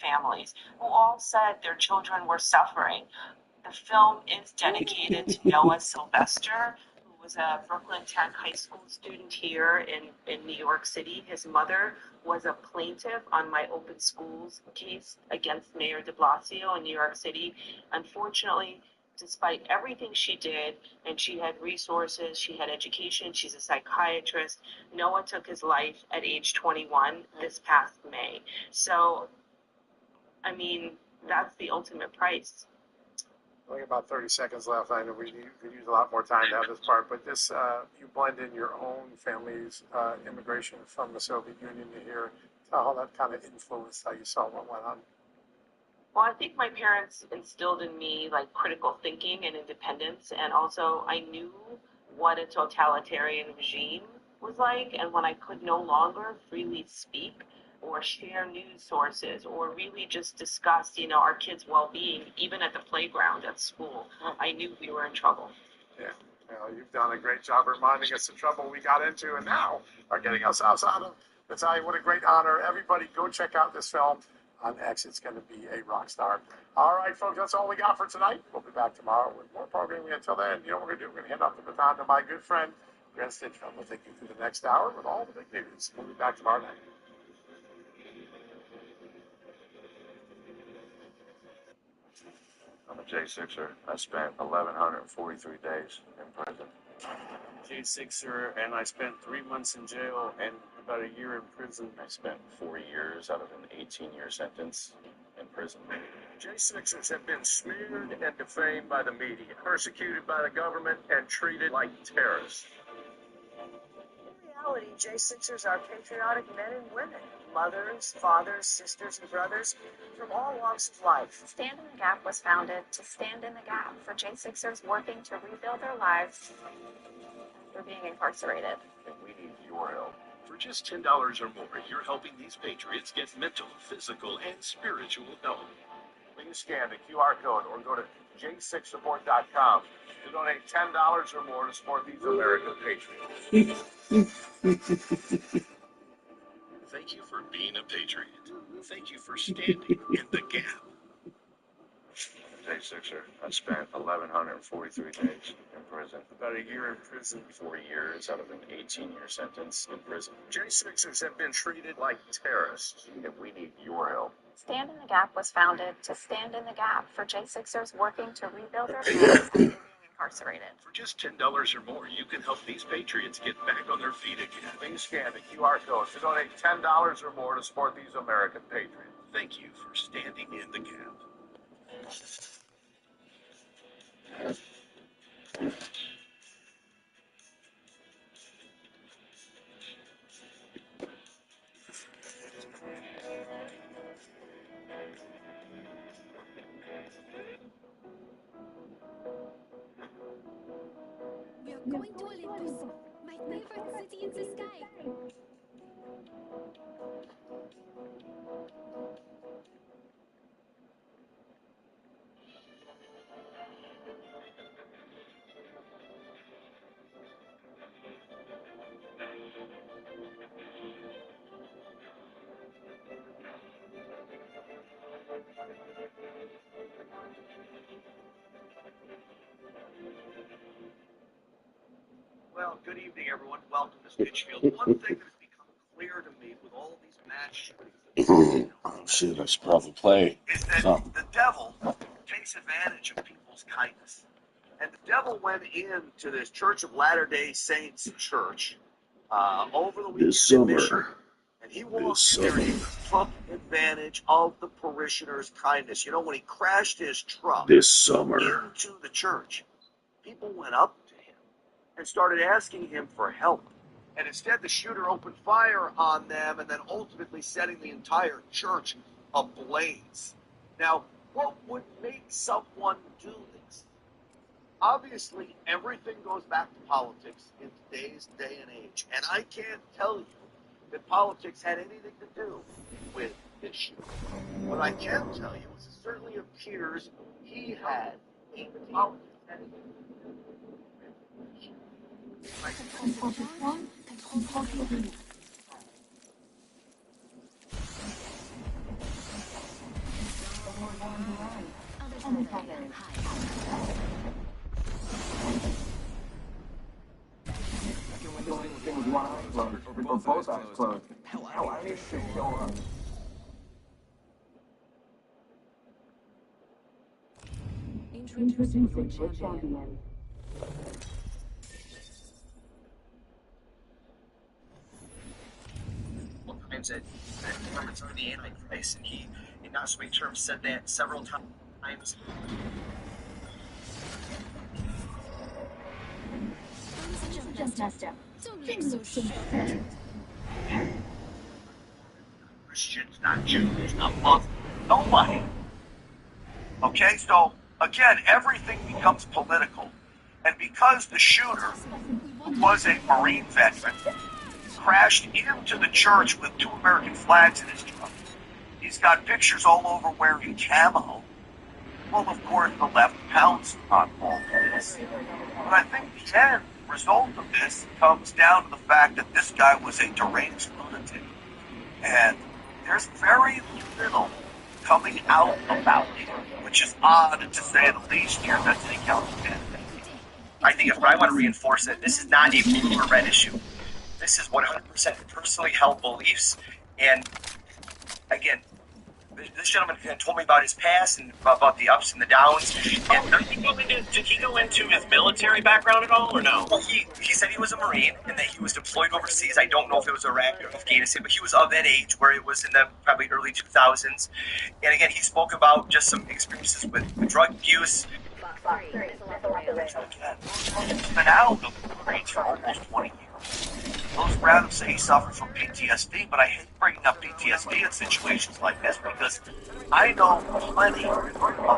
families who all said their children were suffering. The film is dedicated to Noah Sylvester, who was a Brooklyn Tech high school student here in New York City. His mother was a plaintiff on my open schools case against Mayor de Blasio in New York City. Unfortunately, despite everything she did, and she had resources, she had education, she's a psychiatrist, Noah took his life at age 21 this past May. So, I mean, that's the ultimate price. Only about 30 seconds left. I know we could use a lot more time to have this part, but this, you blend in your own family's immigration from the Soviet Union to here. Tell how that kind of influenced how you saw what went on. Well, I think my parents instilled in me like critical thinking and independence, and also I knew what a totalitarian regime was like, and when I could no longer freely speak or share news sources or really just discuss, our kids' well-being, even at the playground at school, I knew we were in trouble. Yeah, well, you've done a great job reminding us the trouble we got into and now are getting ourselves out of. I tell you, what a great honor. Everybody, go check out this film on X. It's going to be a rock star. All right, folks, that's all we got for tonight. We'll be back tomorrow with more programming. Until then, you know what we're going to do? We're going to hand off the baton to my good friend, Grant Stinchfield. We'll take you through the next hour with all the big news. We'll be back tomorrow night. I'm a J6er. I spent 1,143 days in prison. J6er, and I spent 3 months in jail and about a year in prison. I spent 4 years out of an 18-year sentence in prison. J6ers have been smeared and defamed by the media, persecuted by the government, and treated like terrorists. In reality, J6ers are patriotic men and women, mothers, fathers, sisters, and brothers from all walks of life. Stand in the Gap was founded to stand in the gap for J6ers working to rebuild their lives after being incarcerated. And we need your help. For just $10 or more, you're helping these patriots get mental, physical, and spiritual help. Please scan the QR code or go to j6support.com to donate $10 or more to support these American patriots. Thank you for being a patriot. Thank you for standing in the gap. J6er. I spent 1,143 days in prison. About a year in prison. 4 years out of an 18-year sentence in prison. J6ers have been treated like terrorists. And we need your help. Stand in the Gap was founded to stand in the gap for J6ers working to rebuild their lives after being incarcerated. For just $10 or more, you can help these patriots get back on their feet again. Please scan the QR code to donate $10 or more to support these American patriots. Thank you for standing in the gap. We are going to Olympus, my favorite city in the sky. Well, good evening, everyone. Welcome to Stitchfield. One thing that has become clear to me with all these mass shootings Oh shit, I should probably play is that something. the devil takes advantage of people's kindness. And the devil went into this Church of Latter-day Saints church over the weekend This summer. in Michigan, and he walked in there and he took advantage of the parishioners' kindness. You know, when he crashed his truck This summer. into the church, people went up to him and started asking him for help. And instead, the shooter opened fire on them and then ultimately setting the entire church ablaze. Now, what would make someone do this? Obviously, everything goes back to politics in today's day and age. And I can't tell you that politics had anything to do with this shooting. What I can tell you is it certainly appears he had even politics had anything to do with this shooting. Both eyes closed. Hell, I need to show up. Introducing your champion. Times that Muhammad's are the Antichrist, and he, in not so many terms, said that several times. Christians, not Jews, not Muslims, nobody. Okay, so again, everything becomes political. And because the shooter, who was a Marine veteran, crashed into the church with 2 American flags in his truck, he's got pictures all over wearing camo. Well, of course, the left pounced on all of this. But I think the end result of this comes down to the fact that this guy was a deranged lunatic. And there's very little coming out about it, which is odd to say the least here. That's an account. I think if I want to reinforce it, this is not a blue or red issue. This is 100% personally held beliefs. And again, this gentleman told me about his past and about the ups and the downs. And did he go into his military background at all, or no? Well, he said he was a Marine and that he was deployed overseas. I don't know if it was Iraq or Afghanistan, but he was of that age where it was in the probably early 2000s. And again, he spoke about just some experiences with drug abuse. He's been out of the Marines for almost 20 years. Those rather say he suffered from PTSD, but I hate bringing up PTSD in situations like this because I know plenty of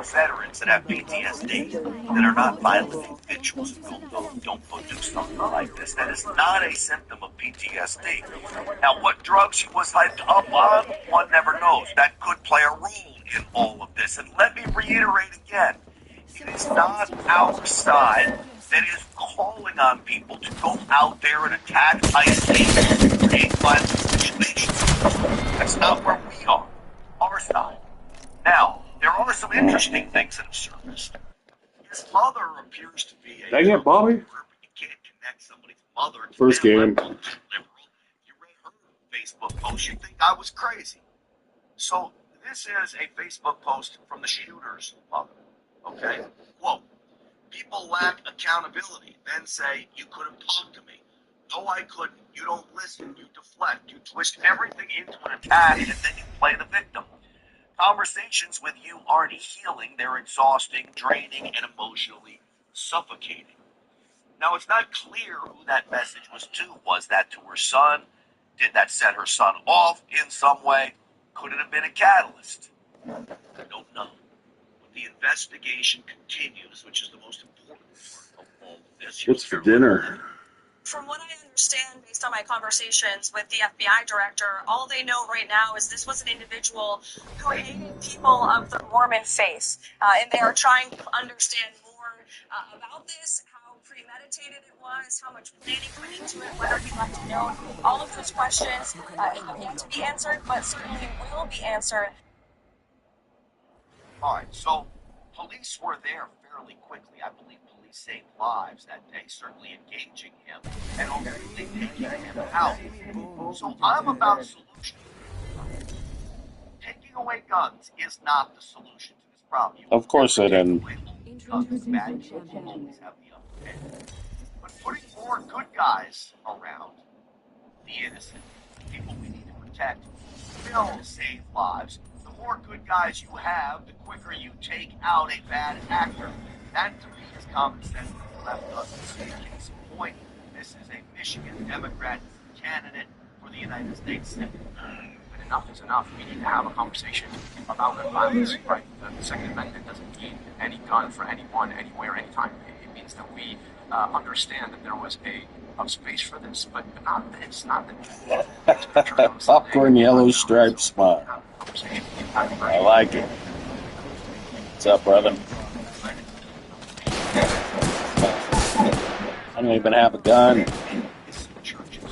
veterans that have PTSD that are not violent individuals who don't go do something like this. That is not a symptom of PTSD. Now, what drugs he was hyped up on, one never knows. That could play a role in all of this. And let me reiterate again, it is not our side that is calling on people to go out there and attack ICE and create violent situations. That's not where we are, our side. Now, there are some interesting things that have surfaced. His mother appears to be a... Dang it, Bobby. You can't connect somebody's mother to First game. liberal. You read her Facebook post, you think I was crazy. So, this is a Facebook post from the shooter's mother. Okay? Quote, people lack accountability, then say, you couldn't talk to me. No, I couldn't. You don't listen. You deflect. You twist everything into an attack, and then you play the victim. Conversations with you aren't healing. They're exhausting, draining, and emotionally suffocating. Now, it's not clear who that message was to. Was that to her son? Did that set her son off in some way? Could it have been a catalyst? I don't know. The investigation continues, which is the most important part of all of this. What's for dinner? From what I understand, based on my conversations with the FBI director, all they know right now is this was an individual who hated people of the Mormon faith. And they are trying to understand more about this, how premeditated it was, how much planning went into it, whether he left a note. All of those questions have yet to be answered, but certainly will be answered. All right, so police were there fairly quickly. I believe police saved lives that day, certainly engaging him and ultimately taking him out. So I'm about solutions. Taking away guns is not the solution to this problem. Of course it isn't. Because bad people will always have the upper hand. But putting more good guys around the innocent, people we need to protect, will save lives. The more good guys you have, the quicker you take out a bad actor. That, to me, is common sense that the left doesn't see. Case in point, this is a Michigan Democrat candidate for the United States Senate. But enough is enough. We need to have a conversation about gun violence, right? The Second Amendment doesn't mean any gun for anyone, anywhere, anytime. It means that we understand that there was a space for this, but not this, not the Popcorn yellow striped smile. I like it. What's up, brother? I don't even have a gun. Churches,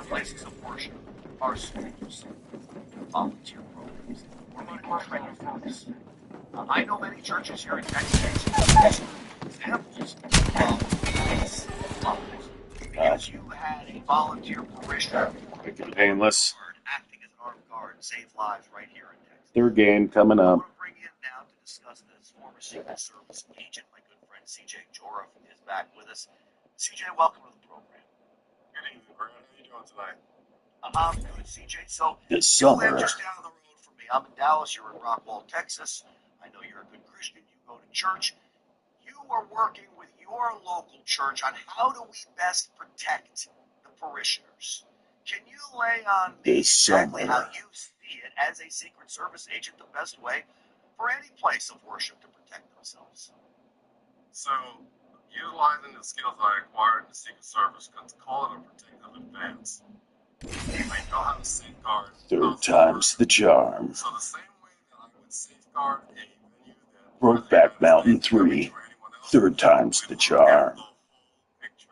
places of worship, our schools, volunteer programs. We're making training for this. I know many churches here in Texas have examples of these levels because you had a volunteer parishioner Painless. acting as an armed guard, save lives right here in Texas. Third game coming I up. want to bring in now to discuss this former Secret Service agent, my good friend CJ Joroff is back with us. CJ, welcome to the program. Good evening, Brad. How are you doing tonight? I'm good, CJ. So This you live summer. just down the road from me. I'm in Dallas. You're in Rockwall, Texas. I know you're a good Christian. You go to church. You are working with your local church on how do we best protect the parishioners. Can you lay on me This exactly summer. how you see it as a Secret Service agent, the best way for any place of worship to protect themselves? So, utilizing the skills I acquired in the Secret Service, let's call it a protective advance. I know how to safeguard. Third time's the charm. So the same way that I would safeguard a venue that Brokeback Mountain 3. Third time's the charm. picture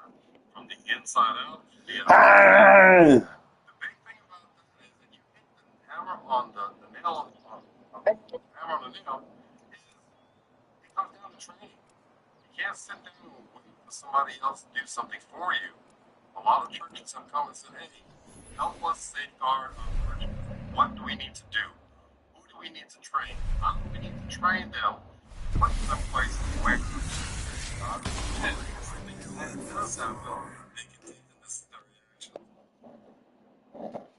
from the inside out. Ah! The big thing about that is that you hit the hammer on the nail hammer on the nail is it comes down to training. You can't sit down and wait for somebody else to do something for you. A lot of churches have come and said, hey, help us safeguard our church. What do we need to do? Who do we need to train? How do we need to train them? Put them in places where God and something that does happen, they can take the necessary action.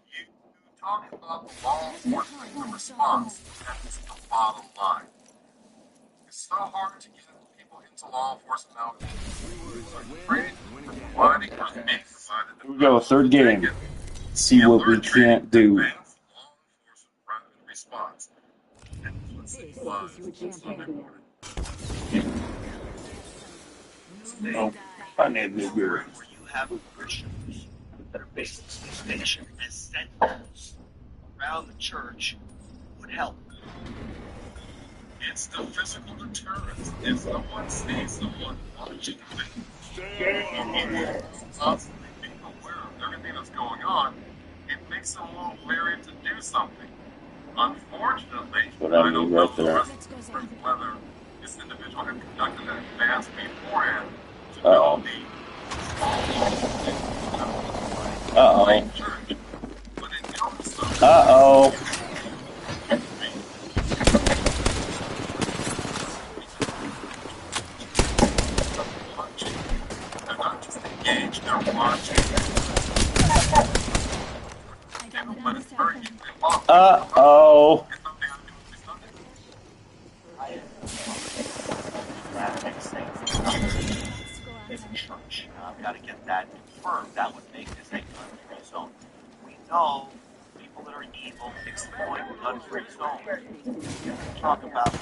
You talk about the law enforcement and the response, and it's the bottom line. It's so hard to get people into law enforcement nowadays. Here we go, third game. See what we can't do. Oh, I need new beer. Where you have Christians that are basically stationed as sentinels around the church would help. It's the physical deterrence. If someone sees someone watching constantly being aware of everything that's going on, it makes them a little leery to do something. Unfortunately, What I don't need know right there. whether this individual had conducted an advance beforehand to Uh-oh. know the Uh-oh. but it knows something. Uh-oh. They're not just engaged, they're watching. But it's very easy to follow. Uh-oh. In the church. Got to get that confirmed. That would make this a gun-free zone. We know people that are evil exploit gun-free zones. Talk about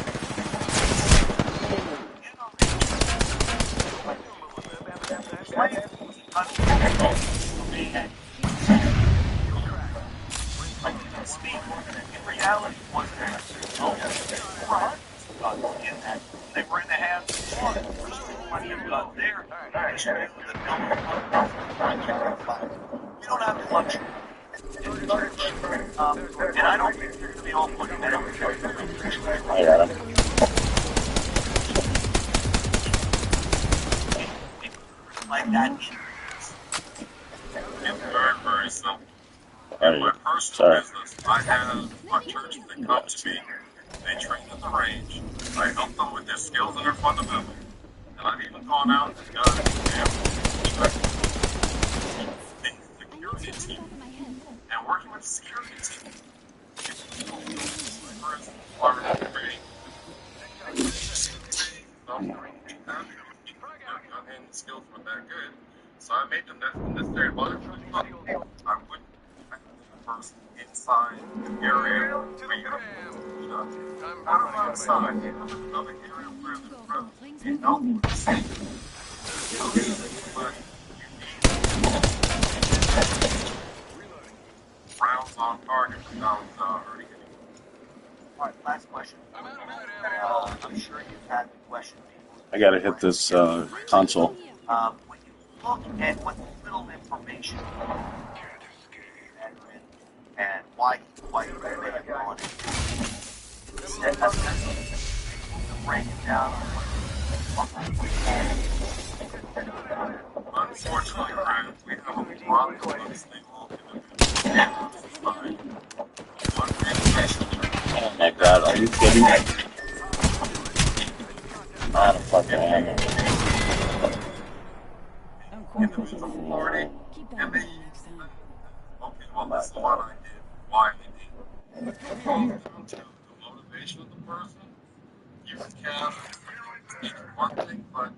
in reality, wasn't they were in the hands of one. There's plenty of guns there. Just knew that we don't have the luxury. And I don't think they're going to be all putting that on the I got him. like that. It's very, very simple. In my personal business, I have a church that come to me. They train at the range. I help them with their skills and their fundamentals. And I've even gone out and done the security team. And working with the security team. And the skills were that good. So I made the necessary monitoring. I wouldn't have the person inside the area where you know, not only inside, another area where the help with the safety. But you need rounds on target without hurting anyone. All right, last question. I'm sure you've had the question. I gotta hit this console. When you look at what little information and why you may have gone break it down. Unfortunately, Brad, we have a lot of unstable individuals. One relocation Oh my god, are you kidding me? Not a fucking hammer. individual party, and they okay, well, this is what I did, why I did. It comes down to the motivation of the person. You can it's one thing, but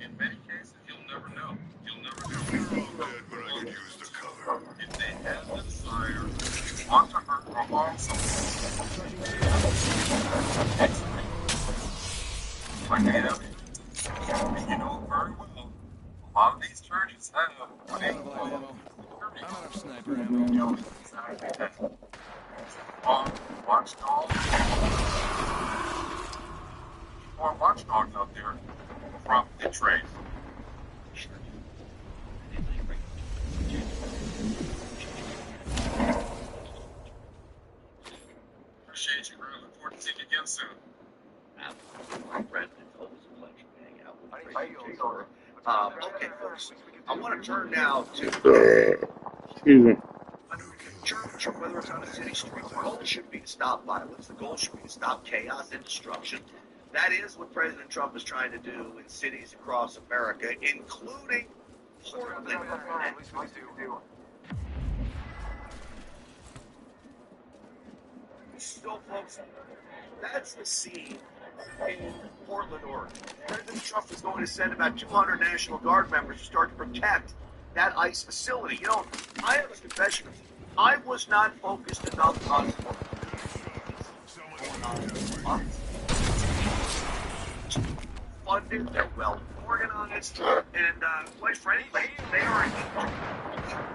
in many cases, you'll never know. You'll never know. If they have the desire to want to hurt or harm someone, like they have, and you know very well, a lot of these churches have what they call watchdogs or watchdogs out there from the trade. Appreciate you, Greg. Look forward to seeing you again soon. Brent, it's always a pleasure to hang out with you. Okay, folks. I want to turn now to Excuse me. a church, or whether it's on a city street. The goal should be to stop violence. The goal should be to stop chaos and destruction. That is what President Trump is trying to do in cities across America, including Portland. So, folks, that's the scene in Portland, Oregon. President Trump is going to send about 200 National Guard members to start to protect that ICE facility. You know, I have a confession. I was not focused enough on funded, they're well organized, and quite frankly, they are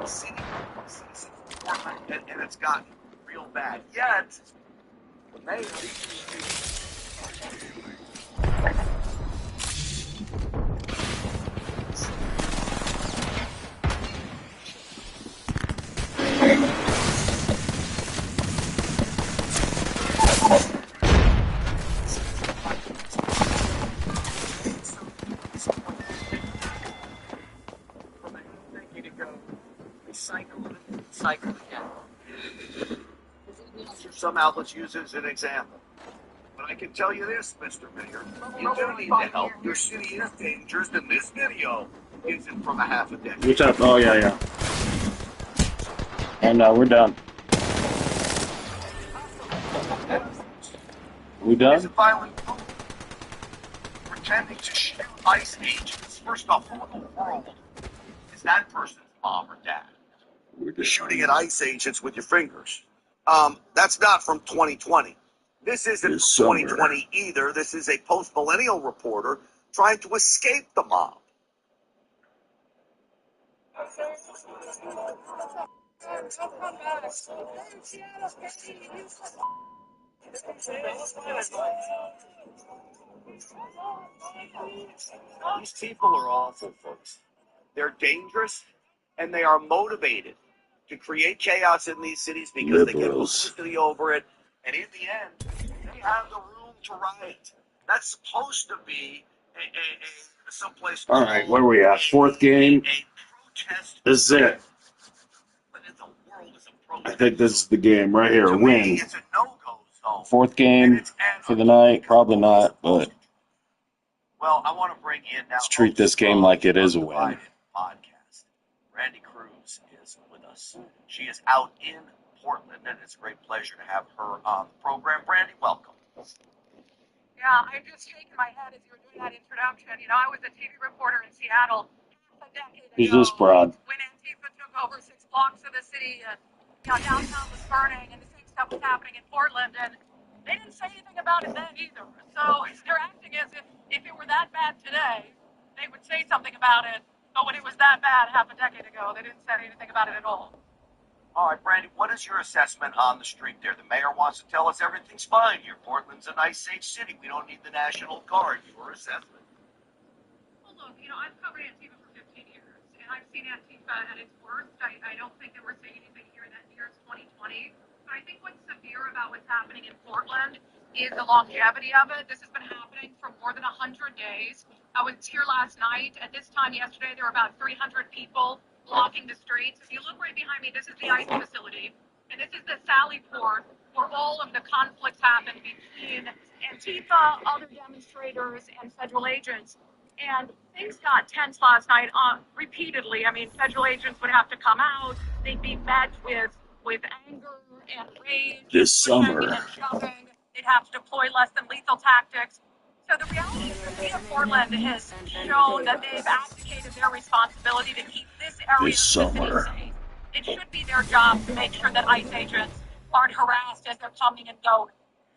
a city of Portland, and it's gotten real bad. Yet, the mayor. Cycle again. Some outlets use it as an example. But I can tell you this, Mr. Mayor, you do need to help. Your city is dangerous, and this video isn't from a half a decade. What's up? Oh, yeah. And we're done. We done? Is a violent group pretending to shoot ICE agents. First off, who in the world is that person's mom or dad? Shooting at ICE agents with your fingers. That's not from 2020. This isn't from 2020 either. This is a post-millennial reporter trying to escape the mob. These people are awful, folks. They're dangerous, and they are motivated to create chaos in these cities because they get publicity over it. And in the end, they have the room to riot. That's supposed to be someplace. All right, where are we at? Fourth game. This is it. I think this is the game right here. Win. Fourth game for the night. Probably not, but well, I want to bring in now. Let's treat this game like it is a win. Podcast. Randy Cruz is with us. She is out in Portland, and it's a great pleasure to have her on the program. Brandy, welcome. Yeah, I just shaking my head as you were doing that introduction. You know, I was a TV reporter in Seattle half a decade ago. Who's this broad? When Antifa took over 6 blocks of the city, downtown was burning, and the same stuff was happening in Portland, and they didn't say anything about it then either. So they're acting as if it were that bad today, they would say something about it. But when it was that bad half a decade ago, they didn't say anything about it at all. All right, Brandy, what is your assessment on the street there? The mayor wants to tell us everything's fine here. Portland's a nice, safe city. We don't need the National Guard. Your assessment? Well, look, I've covered Antifa for 15 years, and I've seen Antifa at its worst. I don't think that we're saying anything here that year's 2020. But I think what's severe about what's happening in Portland is the longevity of it. This has been happening happening for more than 100 days. I was here last night. At this time yesterday, there were about 300 people blocking the streets. If you look right behind me, this is the ICE facility, and this is the Sally Port, where all of the conflicts happen between Antifa, other demonstrators, and federal agents. And things got tense last night repeatedly. I mean, federal agents would have to come out. They'd be met with anger and rage, This pushing summer. and shoving. They'd have to deploy less than lethal tactics. So the reality is the city of Portland has shown that they've abdicated their responsibility to keep this area This of the city summer. safe. It should be their job to make sure that ICE agents aren't harassed as they're coming and going.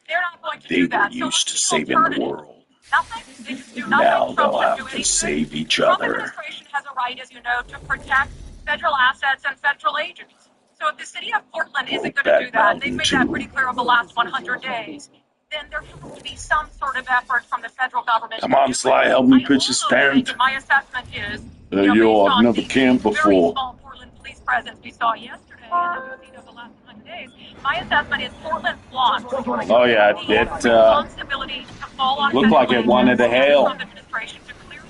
They're not going to They do were that. used to saving the world. Nothing. They just do nothing. Now Trump they'll won't do have to anything. save each The Trump other. administration has a right, as you know, to protect federal assets and federal agents. So if the city of Portland isn't going to do that, and they've made that pretty clear over the last 100 days, then there has to be some sort of effort from the federal government. Come on, Sly, help me pitch this tent. My assessment is, Yo, I've never camped very before. small Portland police presence we saw yesterday and that we've seen over the last 100 days. My assessment is Portland wants Oh yeah, it responsibility to fall on looked like it wanted to hail. administration to clear them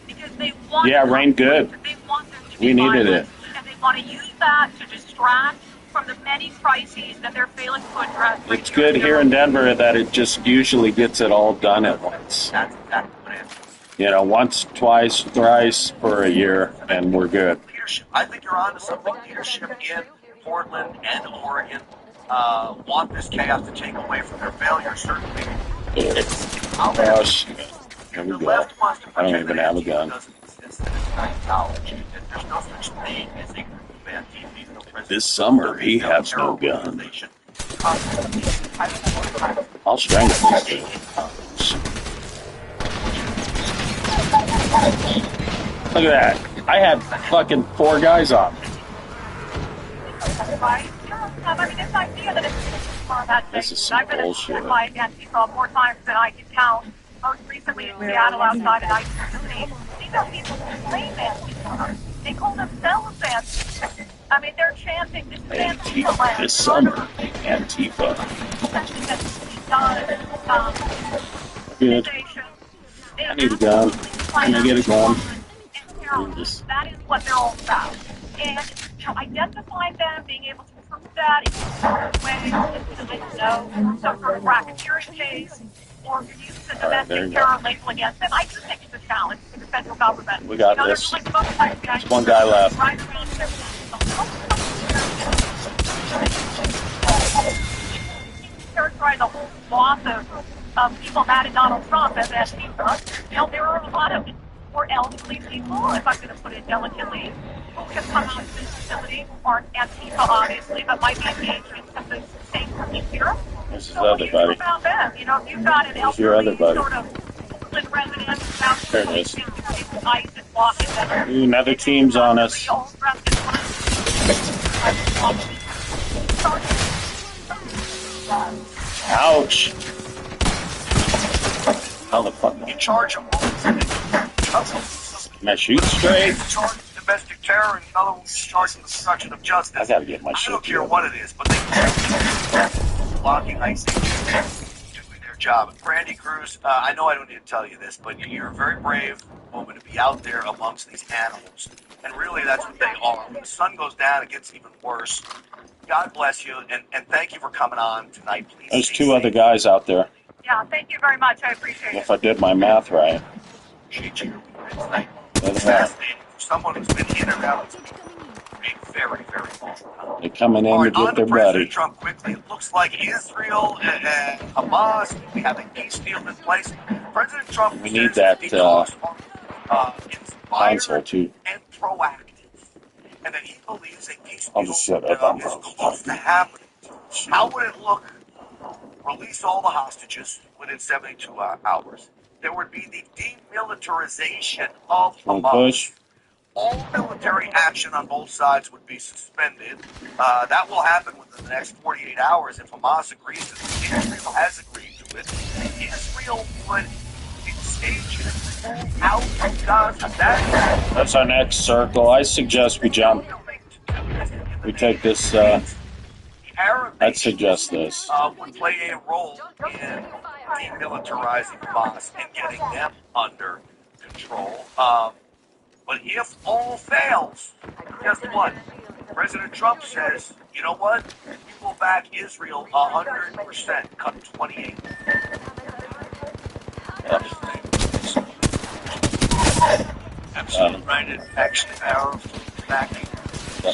because they want Yeah, it rained good. they want them to be We needed violent, it. and they want to use that to distract from the many crises that they're failing to address. It's good here in Denver that it just usually gets it all done at once. That's exactly what it is. You know, once, twice, thrice for a year, and we're good. Leadership. I think you're on to something. Leadership in Portland and Oregon want this chaos to take away from their failure, certainly. Oh, shit. Here we go. I don't even have a gun. This summer, he has no gun. I'll strangle this thing. Look at that. I had fucking 4 guys on me. This is some bullshit. I've been Antifa more times than I can count. Most recently in Seattle outside an ICE facility. These are people who claim Antifa. They call themselves Antifa. I mean, they're chanting, this is Antifa land. This summer, Antifa. Good. I need a gun. Can I get a gun? That is what they're all about. And identifying them, being able to prove that in some way, I don't know, some sort of racketeering case, or use a domestic terror label against them, I just think it's a challenge for the federal government. We got this. There's one guy left. Characterize a whole swath of people mad at Donald Trump as Antifa. There are a lot of more elderly people, if I'm going to put it delicately, who have come out of this facility who aren't Antifa, obviously, but might be engaged in some of the same things here. This is other buddy. About them? If you've got an Here's your other buddy. sort of Portland resident without There it is. ICE and walking them. Ooh, another team's on us. Ouch. How the fuck? You charge them. Can I shoot straight? Charge domestic terror, and another one is charging the destruction of justice. I gotta get my I shit don't care together. what it is, but they blocking ICE agents doing their job. Brandy Cruz, I know I don't need to tell you this, but you're a very brave woman to be out there amongst these animals. And really, that's what they are. When the sun goes down, it gets even worse. God bless you, and thank you for coming on tonight. Please. There's 2 other guys out there. Yeah, thank you very much. I appreciate it. If I did my math right. Appreciate you tonight. Look It's at that. fascinating for someone who's been in and out a very, very long time. They're coming in All to right, get on their to President buddy. Trump quickly. It looks like Israel and Hamas, we have a peace deal in place. President Trump We need says that the deals are inspired console too. and proactive, and that he believes a peace I'll deal just shut up. is close to happening. How would it look? Release all the hostages within 72 hours. There would be the demilitarization of Don't Hamas. push. All military action on both sides would be suspended. That will happen within the next 48 hours if Hamas agrees to it. Israel has agreed to it. Israel would stage it out of Gaza. That's our next circle. I suggest we jump. We take this, I'd suggest this. Would play a role in demilitarizing Hamas and getting them under control. But if all fails, guess what? President Trump says, you know what? We will back Israel 100% come 28. Absolutely right. It actually powerful backing.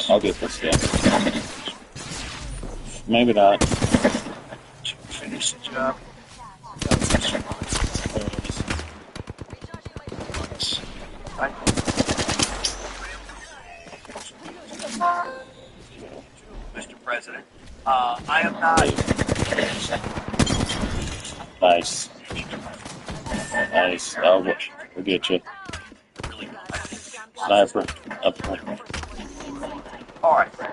I'll get this guy. Maybe not. To finish the job. Mr. President, I am not. Nice. Nice. We'll get you. Sniper. Up front. All right. Here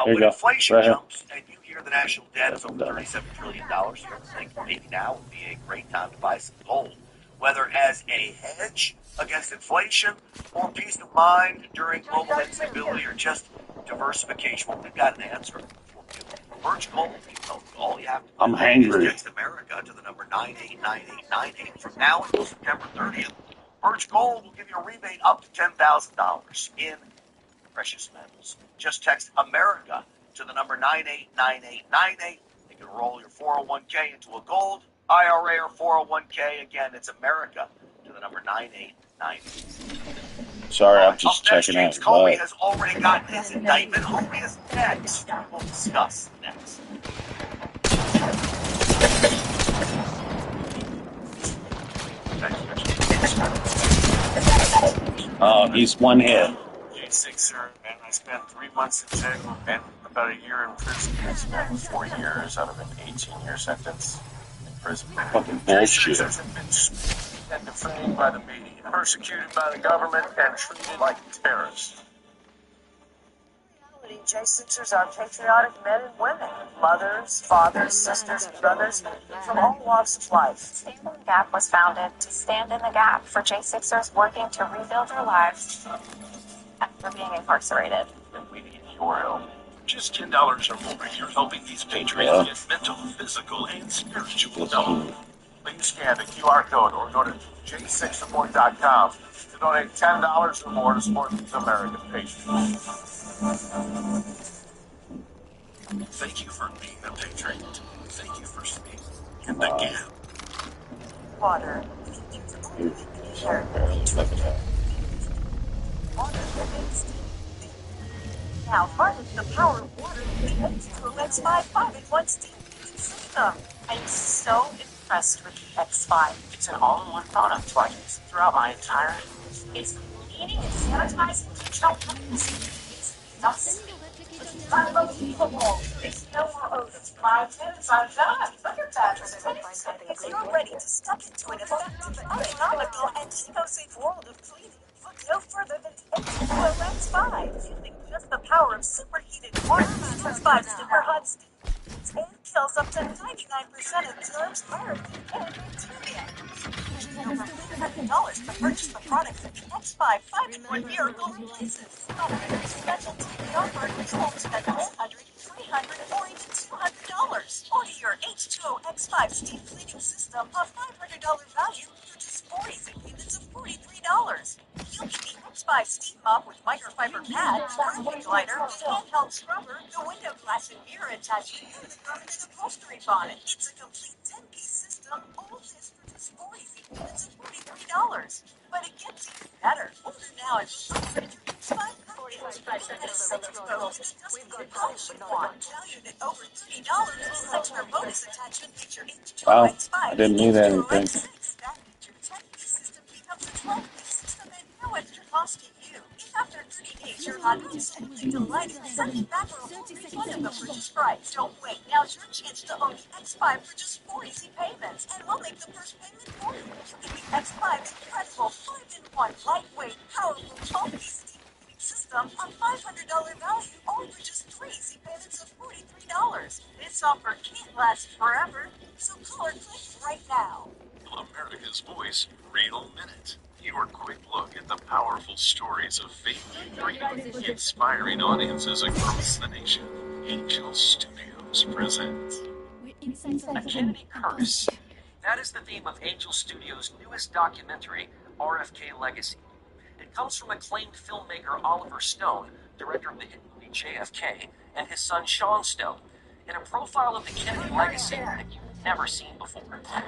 you When go. inflation Right here. jumps and you hear the national debt is over $37 trillion, you think maybe now would be a great time to buy some gold. Whether as a hedge against inflation or peace of mind during global instability or just diversification, well, we've got an answer for you. Birch Gold, all you have to do I'm hangry. is text America to the number 989898. From now until September 30th, Birch Gold will give you a rebate up to $10,000 in precious metals. Just text America to the number 989898. You can roll your 401k into a gold IRA or 401k. Again, it's America to the number 9898. Sorry, I'm just checking out. James Comey has already gotten his indictment. Comey is next. We'll discuss next. He's one hit. J6er, and I spent 3 months in jail and about a year in prison. I spent 4 years out of an 18-year sentence in prison. Fucking bullshit. J6ers have been and defamed by the media, persecuted by the government, and treated like terrorists. J6ers are patriotic men and women, mothers, fathers, sisters, brothers, from all walks of life. Stand in the Gap was founded to stand in the gap for J6ers working to rebuild their lives after being incarcerated. And we need your help. Just $10 or more, you're helping these patriots get mental, physical, and spiritual health. Please scan the QR code or go to j6support.com to donate $10 or more to support these American patriots. Thank you for being a patriot. Thank you for speaking in the gap. Water. Now harness the power of water with the H2O X5 5-in-1 steam cleaning system. I'm so impressed with the X5. It's an all-in-one product, so I use it throughout my entire house. It's cleaning and sanitizing to chill cleans. It's nothing. It's unbelievable. There's no more odors. 5 minutes, I'm done. Look at that. If you're ready to step into an effective, economical, and eco-safe world of cleaning, look no further than the H2O X5. Using just the power of superheated water, X5 super hot steam and kills up to 99% of germs, viruses, and bacteria. Over $300 to purchase the products at the X5 5-in-1 Miracle Places. Special TV offer is home spend $100, $300, or even $200. Order your H2O X5 steam cleaning system, a $500 value for just 4 easy payments of $43. You'll get the X5 steam mop with microfiber pad, roofing glider, the handheld scrubber, the window glass and mirror attachment, and the permanent upholstery bonnet. It's a complete 10-piece system, all this for just 4 easy payments of $43. But it gets even better. Order now and get your X5 package at a 6-row polished one. Valued at over $30, this extra bonus attachment makes your H2O Wow, X5 I didn't need anything. That means your 10-piece system becomes a 12-piece system at no extra cost to you. If after 30 days you're not instantly delighted, send it back or we'll refund the purchase price. Don't wait. Now's your chance to own the X5 for just 4 easy payments, and we'll make the first payment for you. You get the X5's incredible 5-in-1 lightweight, powerful 12-piece steam cleaning system, a $500 value, all for just 3 easy payments of $43. This offer can't last forever, so call or click right now. America's Voice Real Minute. Your quick look at the powerful stories of faith and freedom, inspiring audiences across the nation. Angel Studios presents A Kennedy curse That is the theme of Angel Studios' newest documentary, RFK Legacy. It comes from acclaimed filmmaker Oliver Stone, director of the hit movie JFK, and his son Sean Stone, in a profile of the Kennedy legacy that you've never seen before. I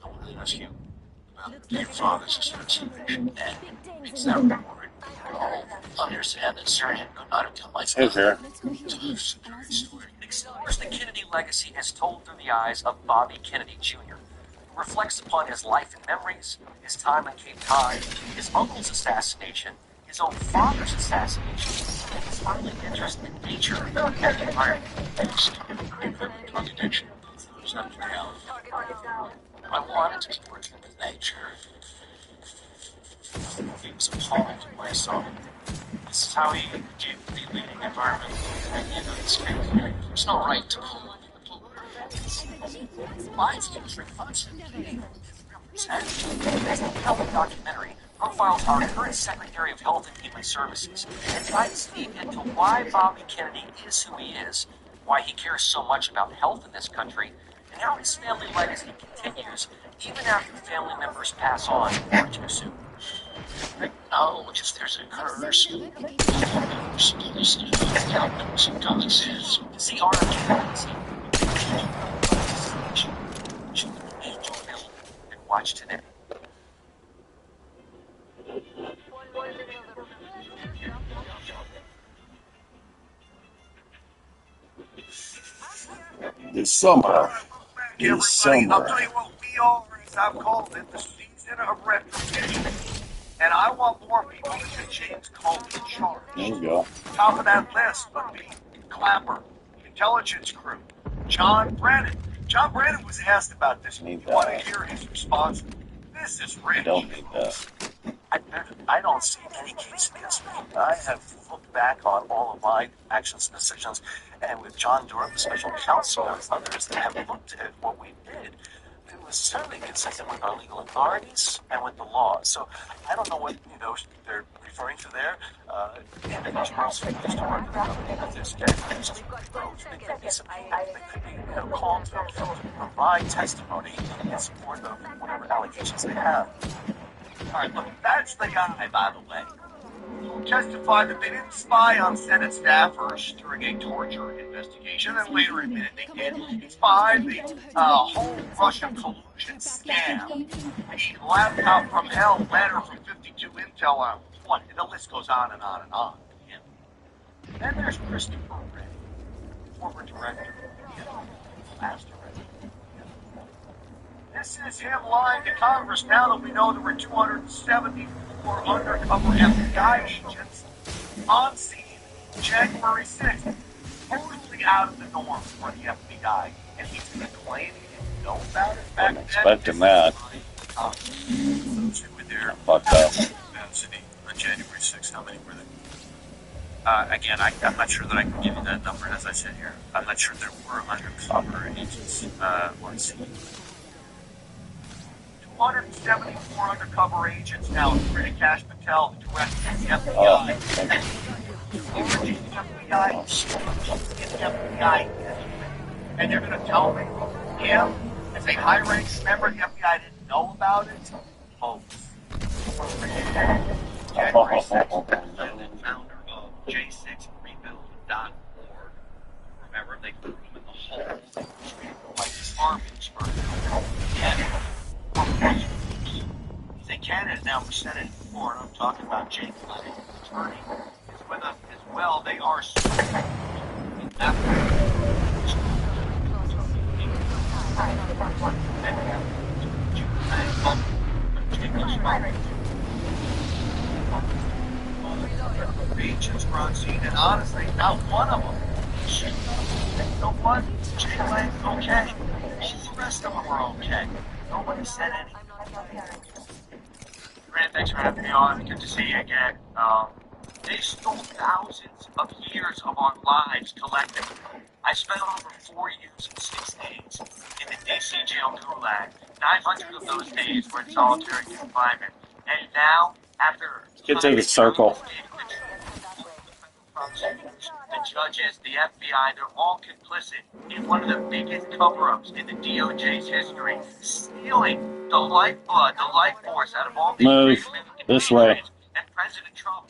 want to ask you about your father's assassination. Is that report? Understand that surgeon could not have killed my father. It explores the Kennedy legacy as told through the eyes of Bobby Kennedy Jr., who reflects upon his life and memories, his time on Cape Cod, his uncle's assassination, his own father's assassination, and his early interest in nature and the environment. Contradiction of both those up and down. I wanted to be working with nature. He was appalled when I saw him. This is how he became the leading environmental in the United States. There's no right to pull the polluter. My views reflects it. This compelling documentary profiles our current Secretary of Health and Human Services and dives deep into why Bobby Kennedy is who he is, why he cares so much about health in this country, and how his family legacy continues even after family members pass on or too soon. No, if there's a curse, to see RFK Legacy, and watch today. This summer. This summer. I'll tell you what we are, as I've called it, the season of retribution. And I want more people than James Comey in charge. There you go. Top of that list would be Clapper, the intelligence crew, John Brennan. John Brennan was asked about this. You want to hear his response? This is rich. I don't need that. I don't see any case against me. I have looked back on all of my actions and decisions, and with John Durham, the special counsel, and others that have looked at what we did, it was certainly consistent with our legal authorities and with the law. So I don't know what they're referring to there. Individuals who used to work in the company with this case, they could be subpoenaed, they could be called to provide testimony in support of whatever allegations they have. All right, look, that's the guy, by the way, who testified that they didn't spy on Senate staffers during a torture investigation and later admitted they did. He spied the whole Russian collusion scam, the laptop from hell letter from 52 Intel on one. The list goes on and on and on. Then there's Christopher Wray, former director of last director. This is him lying to Congress now that we know there were 274 undercover FBI agents on scene January 6th. Totally out of the norm for the FBI. And he's going to claim he didn't know about it back then. Expecting that. Those who were there Fucked up. City on January 6th, how many were there? Again, I'm not sure that I can give you that number as I sit here. I'm not sure there were undercover agents on scene. 274 undercover agents now, including Cash Patel, the director of the FBI. Origin FBI, the FBI, and they're going to tell me him, as a high-ranking member of the FBI, didn't know about it? Folks. January 6th, founder of J6Rebuild.org. Remember, they threw him in the hole like his armies for They can is now presented in Florida. I'm talking about Jake Lennon, the attorney, is with us as well. They are agents were on scene, and honestly, not one of them. You know what? Jake Lang's okay. All the rest of them are okay. Nobody said anything. Grant, thanks for having me on. Good to see you again. They stole thousands of years of our lives collectively. I spent over 4 years and 6 days in the DC jail gulag. 900 of those days were in solitary confinement. And now, after Get to the circle. prosecutors, the judges, the FBI, they're all complicit in one of the biggest cover-ups in the DOJ's history, stealing the lifeblood, the life force out of all these Move great American this way. patriots. And President Trump,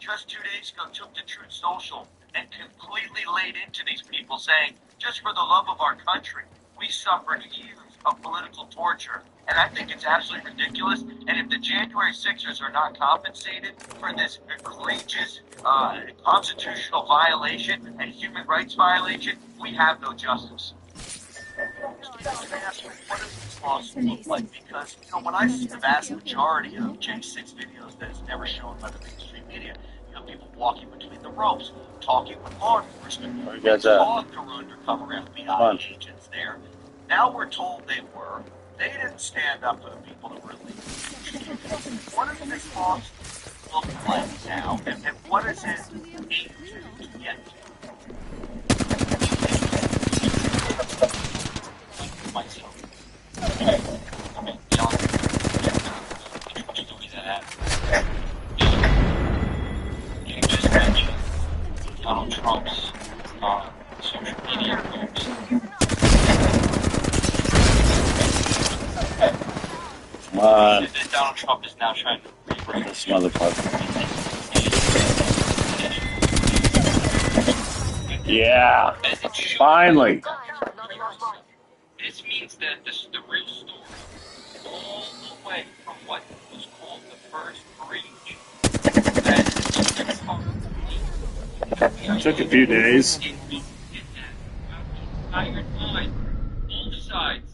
just 2 days ago, took to Truth Social and completely laid into these people, saying, just for the love of our country, we suffered years of political torture. And I think it's absolutely ridiculous. And if the January 6ers are not compensated for this egregious constitutional violation and human rights violation, we have no justice. What does this lawsuit look like? Because, when I see the vast majority of J6 videos that is never shown by the mainstream media, people walking between the ropes, talking with law enforcement, we thought there were undercover FBI agents there. Now we're told they were. They didn't stand up for the people that were illegal. What does this lawsuit look like now, and what does it aim to get to? Myself. Okay, John, which story that happened? You just mentioned Donald Trump's social media posts. Come on. That Donald Trump is now trying to rewrite this motherfucker. Yeah. Finally. This means that this is the real story. All the way from what was called the first breach. It took a few days. Entire time, both sides,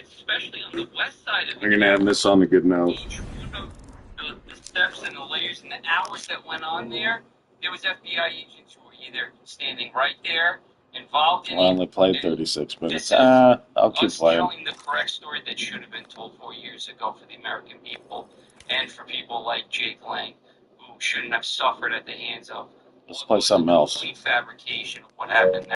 especially on the west side of I'm going to end this on a good note. each one of the steps and the layers and the hours that went on there was FBI agents who were either standing right there, involved in I only played 36 minutes. I'll keep playing. telling the correct story that should have been told 4 years ago for the American people, and for people like Jake Lang, who shouldn't have suffered at the hands of Let's play something else. complete fabrication of what happened.